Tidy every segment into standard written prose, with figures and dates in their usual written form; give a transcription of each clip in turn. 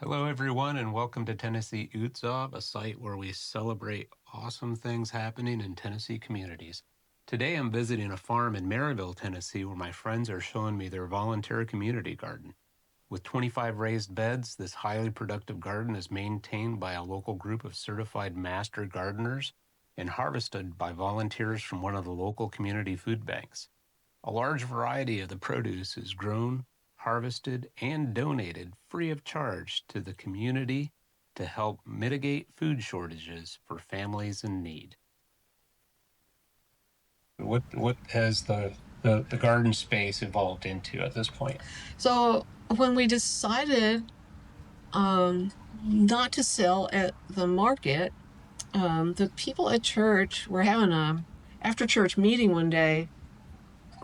Hello, everyone, and welcome to Tennessee Utsav, a site where we celebrate awesome things happening in Tennessee communities. Today, I'm visiting a farm in Maryville, Tennessee, where my friends are showing me their volunteer community garden. With 25 raised beds, this highly productive garden is maintained by a local group of certified master gardeners and harvested by volunteers from one of the local community food banks. A large variety of the produce is grown, harvested, and donated free of charge to the community to help mitigate food shortages for families in need. What has the garden space evolved into at this point? So when we decided not to sell at the market, the people at church were having a after church meeting one day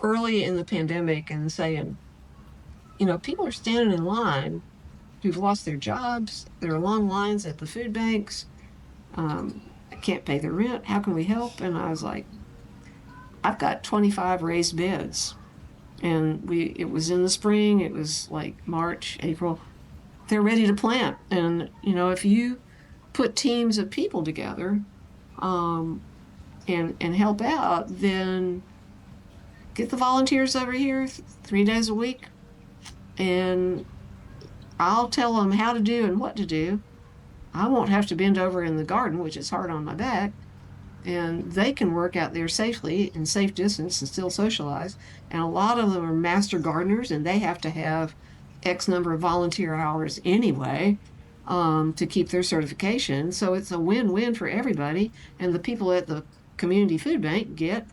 early in the pandemic and saying, people are standing in line who've lost their jobs. There are long lines at the food banks. Can't pay their rent. How can we help? And I was like, I've got 25 raised beds. And it was in the spring. It was like March, April. They're ready to plant. And, if you put teams of people together and help out, then get the volunteers over here 3 days a week. And I'll tell them how to do and what to do. I won't have to bend over in the garden, which is hard on my back. And they can work out there safely in safe distance and still socialize. And a lot of them are master gardeners, and they have to have X number of volunteer hours anyway to keep their certification. So it's a win-win for everybody. And the people at the community food bank get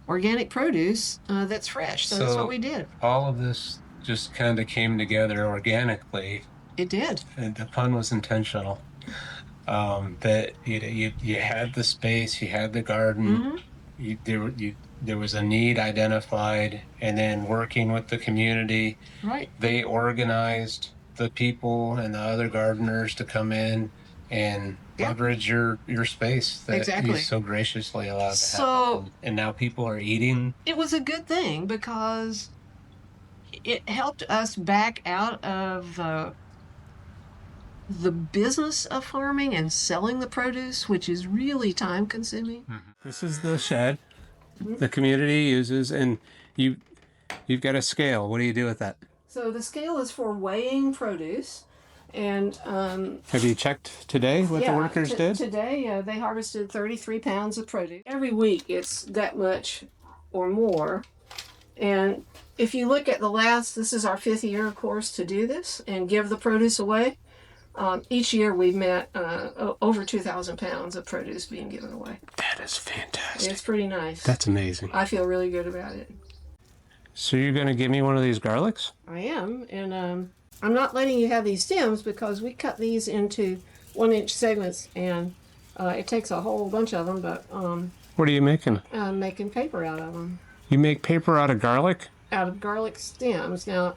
organic produce that's fresh. So that's what we did. All of this just kind of came together organically. It did. And the pun was intentional. That you had the space, you had the garden, there was a need identified, and then working with the community, Right. they organized the people and the other gardeners to come in and leverage your space that you so graciously allowed to happen. And now people are eating. It was a good thing because it helped us back out of the business of farming and selling the produce, which is really time consuming. This is the shed the community uses, and you've got a scale. What do you do with that? So the scale is for weighing produce. And have you checked today what the workers did? Today they harvested 33 pounds of produce. Every week it's that much or more. And if you look at this is our 5th year, of course, to do this and give the produce away. Each year we've met over 2,000 pounds of produce being given away. That is fantastic. It's pretty nice. That's amazing. I feel really good about it. So you're going to give me one of these garlics? I am. And I'm not letting you have these stems because we cut these into 1-inch segments, and it takes a whole bunch of them. But what are you making? I'm making paper out of them. You make paper out of garlic? Out of garlic stems. Now,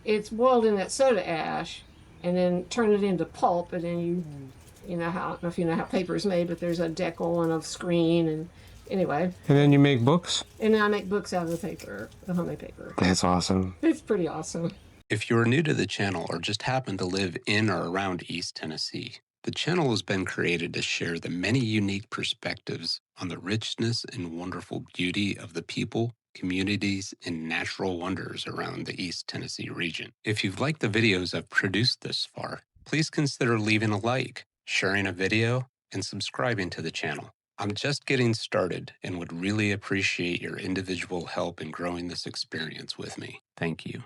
it's boiled in that soda ash, and then turn it into pulp, and then I don't know if you know how paper is made, but there's a decal and a screen, and anyway. And then you make books? And then I make books out of the paper, the homemade paper. That's awesome. It's pretty awesome. If you're new to the channel or just happen to live in or around East Tennessee, the channel has been created to share the many unique perspectives on the richness and wonderful beauty of the people, communities, and natural wonders around the East Tennessee region. If you've liked the videos I've produced this far, please consider leaving a like, sharing a video, and subscribing to the channel. I'm just getting started and would really appreciate your individual help in growing this experience with me. Thank you.